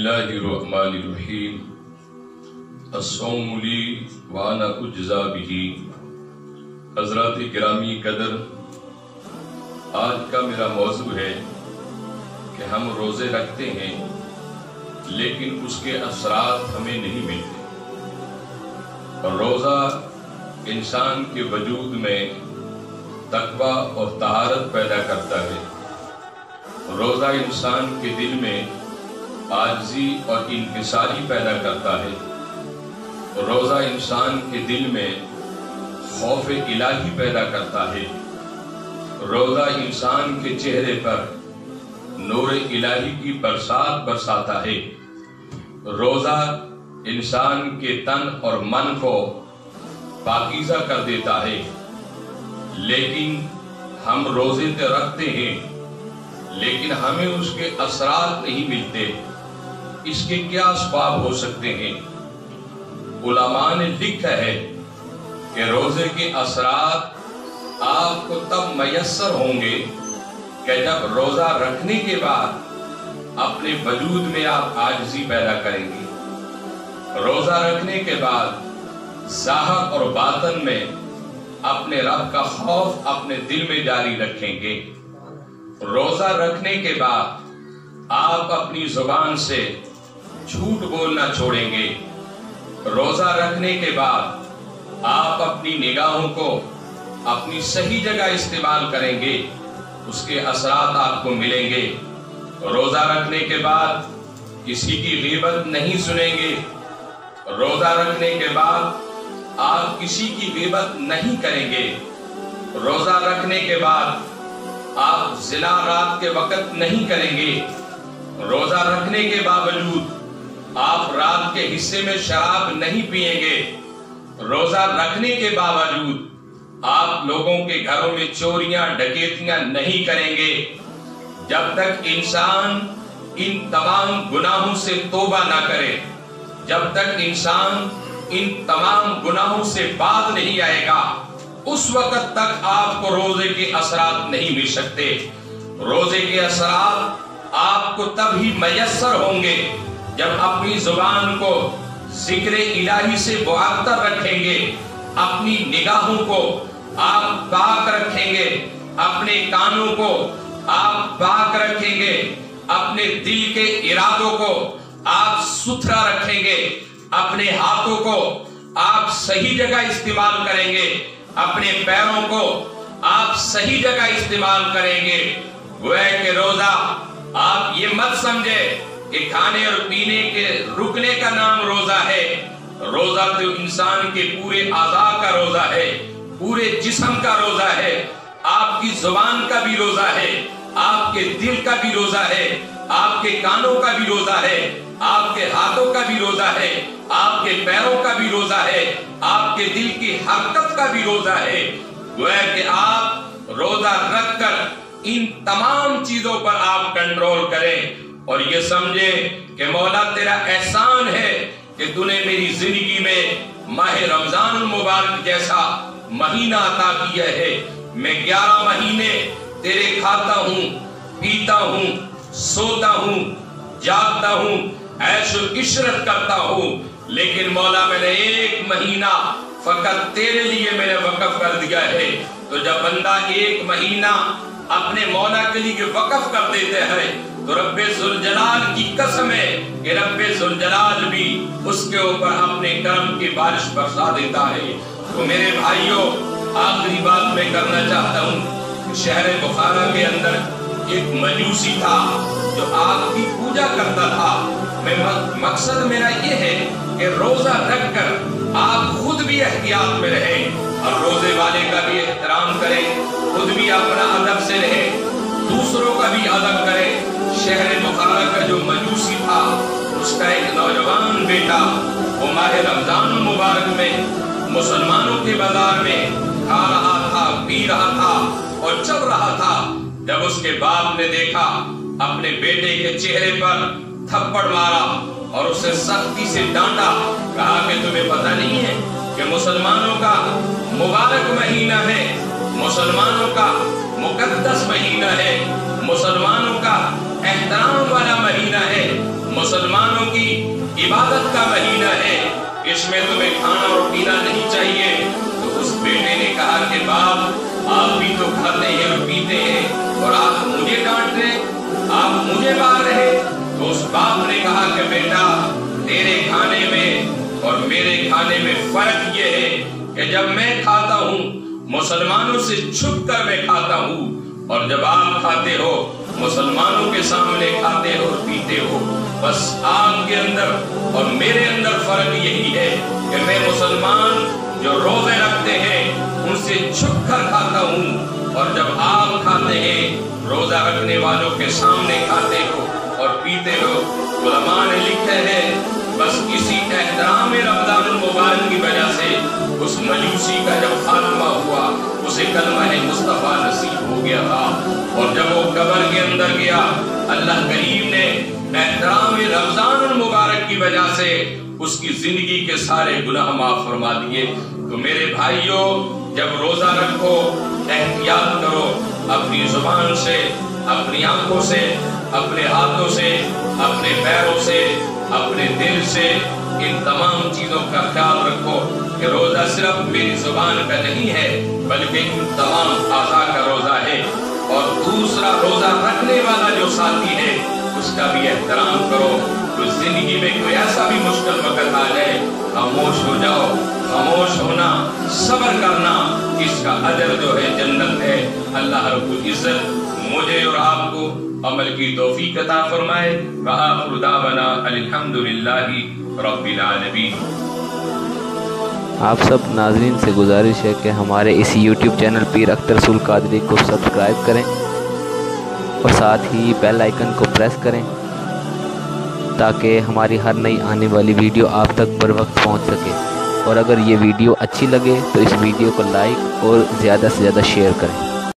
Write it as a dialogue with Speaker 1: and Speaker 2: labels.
Speaker 1: बिस्मिल्लाहिर्रहमानिर्रहीम। अस्सौमु ली व अना उज्ज़ा बिही। हज़रात गिरामी कदर, आज का मेरा मौजू है कि हम रोज़े रखते हैं लेकिन उसके असरात हमें नहीं मिलते। और रोज़ा इंसान के वजूद में तक़वा और तहारत पैदा करता है। रोज़ा इंसान के दिल में आजिज़ी और इंकिसारी पैदा करता है। रोज़ा इंसान के दिल में खौफ इलाही पैदा करता है। रोज़ा इंसान के चेहरे पर नूर इलाही की बरसात बरसाता है। रोज़ा इंसान के तन और मन को पाकीज़ा कर देता है। लेकिन हम रोज़े तो रखते हैं लेकिन हमें उसके असरात नहीं मिलते। इसके क्या असबाब हो सकते हैं? उलमा ने लिखा है कि रोजे के असरात आपको तब मयस्सर होंगे कि जब रोजा रखने के बाद अपने वजूद में आप आजिज़ी पैदा करेंगे। रोजा रखने के बाद ज़ाहिर और बातन में अपने रब का खौफ अपने दिल में जारी रखेंगे। रोजा रखने के बाद आप अपनी जुबान से झूठ बोलना छोड़ेंगे। रोजा रखने के बाद आप अपनी निगाहों को अपनी सही जगह इस्तेमाल करेंगे, उसके असरात आपको मिलेंगे। रोजा रखने के बाद किसी की गीबत नहीं सुनेंगे। रोजा रखने के बाद आप किसी की गीबत नहीं करेंगे। रोजा रखने के बाद आप ज़िना रात के वक्त नहीं करेंगे। रोजा रखने के बावजूद आप रात के हिस्से में शराब नहीं पिएंगे। रोजा रखने के बावजूद आप लोगों के घरों में चोरियां डकैतियां नहीं करेंगे। जब तक इंसान इन तमाम गुनाहों से तौबा ना करे, जब तक इंसान इन तमाम गुनाहों से बाज नहीं आएगा, उस वक्त तक आपको रोजे के असरात नहीं मिल सकते। रोजे के असरात आपको तभी मयस्सर होंगे जब अपनी जुबान को जिक्र इलाही से मुअत्तर रखेंगे, अपनी निगाहों को आप पाक रखेंगे, अपने कानों को आप पाक रखेंगे, अपने दिल के इरादों को आप सुथरा रखेंगे, अपने हाथों को आप सही जगह इस्तेमाल करेंगे, अपने पैरों को आप सही जगह इस्तेमाल करेंगे। गोया कि रोजा आप ये मत समझे कि खाने और पीने के रुकने का नाम रोजा है। रोजा तो इंसान के पूरे आज़ा का रोजा है, पूरे जिस्म का रोजा है। आपकी जुबान का भी रोजा है, आपके दिल का भी रोजा है, आपके कानों का भी रोजा है, आपके हाथों का भी रोजा है, आपके पैरों का भी रोजा है, आपके दिल की हरकत का भी रोजा है। गोया कि आप रोजा रखकर इन तमाम चीजों पर आप कंट्रोल करें और ये समझे कि मौला तेरा एहसान है कि तूने मेरी जिंदगी में माह रमजान मुबारक जैसा महीना अता किया है। मैं 11 महीने तेरे खाता हूँ, पीता हूँ, सोता हूँ, जागता हूँ, ऐशो इशरत करता हूँ, लेकिन मौला मैंने 1 महीना फकत तेरे लिए मैंने वक़्फ़ कर दिया है। तो जब बंदा 1 महीना अपने मौला के लिए वक़्फ़ कर देते हैं तो रब्बे ज़ुल जलाल की कसम है कि रब्बे ज़ुल जलाल भी उसके ऊपर अपने करम की बारिश बरसा देता है। तो मेरे भाइयों, आखिरी बात मैं करना चाहता हूँ। शहर बुखारा के अंदर एक मजूसी था जो आग की पूजा करता था। मकसद मेरा ये है कि रोजा रखकर आप खुद भी एहतियात में रहें और रोजे वाले का भी एहतराम करें, खुद भी अपना अदब से रहें, दूसरों का भी अदब करें। शहर बुखारा का जो मजूसी था, उसका एक नौजवान बेटा वो माह रमजान मुबारक में मुसलमानों के बाजार में खा रहा था, पी रहा था और चल रहा था। जब उसके बाप ने देखा, अपने बेटे के चेहरे पर थप्पड़ मारा और उसे सख्ती से डांटा। कहा कि तुम्हें पता नहीं है कि मुसलमानों का मुबारक महीना है, मुसलमानों का मुकद्दस महीना है, मुसलमानों का एहतराम वाला महीना है, मुसलमानों की इबादत का महीना है, इसमें तुम्हें खाना और पीना नहीं चाहिए। तो उस बेटे ने कहा कि बाप आप भी तो खाते हैं और पीते हैं और आप मुझे डांट रहे, आप मुझे मार रहे। तो उस बाप ने कहा कि बेटा तेरे खाने में और मेरे खाने में फर्क ये है कि जब मैं खाता हूँ मुसलमानों से छुप कर मैं खाता हूँ, और जब आप खाते हो मुसलमानों के सामने खाते हो और पीते हो। बस आपके अंदर और मेरे अंदर फर्क यही है कि मैं मुसलमान जो रोजे रखते हैं उनसे छुप कर खाता हूँ, और जब आप खाते हैं रोजा रखने वालों के सामने खाते हो और पीते हो। उलमा ने लिखे हैं बस इसी एहतराम रमजान मुबारक की वजह से उस मजूसी का जब खात्मा हुआ उसे कलमा मुस्तफा नसीब हो गया था, और जब वो कब्र के अंदर गया अल्लाह करीम ने एहतराम रमजान मुबारक की वजह से उसकी जिंदगी के सारे गुनाह माफ फरमा दिए। तो मेरे भाइयों, जब रोजा रखो एहतियात करो, अपनी जुबान से, अपनी आंखों से, अपने हाथों से, अपने पैरों से, अपने दिल से, इन तमाम चीजों का ख्याल रखो कि रोजा सिर्फ मेरी जुबान का नहीं है बल्कि इन तमाम आज़ा का रोजा है। और दूसरा, रोजा रखने वाला जो साथी है उसका भी एहतराम करो। तो जिंदगी में कोई ऐसा भी मुश्किल वक्त आ जाए, खामोश हो जाओ। खामोश होना, सब्र करना, इसका अजर जो है जन्नत है। अल्लाह रब्बुल इज्जत मुझे और आपको अमल की तौफीक अता फरमाए। व आखिरु दावाना अल्हम्दुलिल्लाहि रब्बिल आलमीन।
Speaker 2: आप सब नाज़रीन से गुजारिश है कि हमारे इस YouTube चैनल पीर अख्तर रसूल कादरी को सब्सक्राइब करें और साथ ही बेल आइकन को प्रेस करें ताकि हमारी हर नई आने वाली वीडियो आप तक बर वक्त पहुँच सके। और अगर ये वीडियो अच्छी लगे तो इस वीडियो को लाइक और ज़्यादा से ज़्यादा शेयर करें।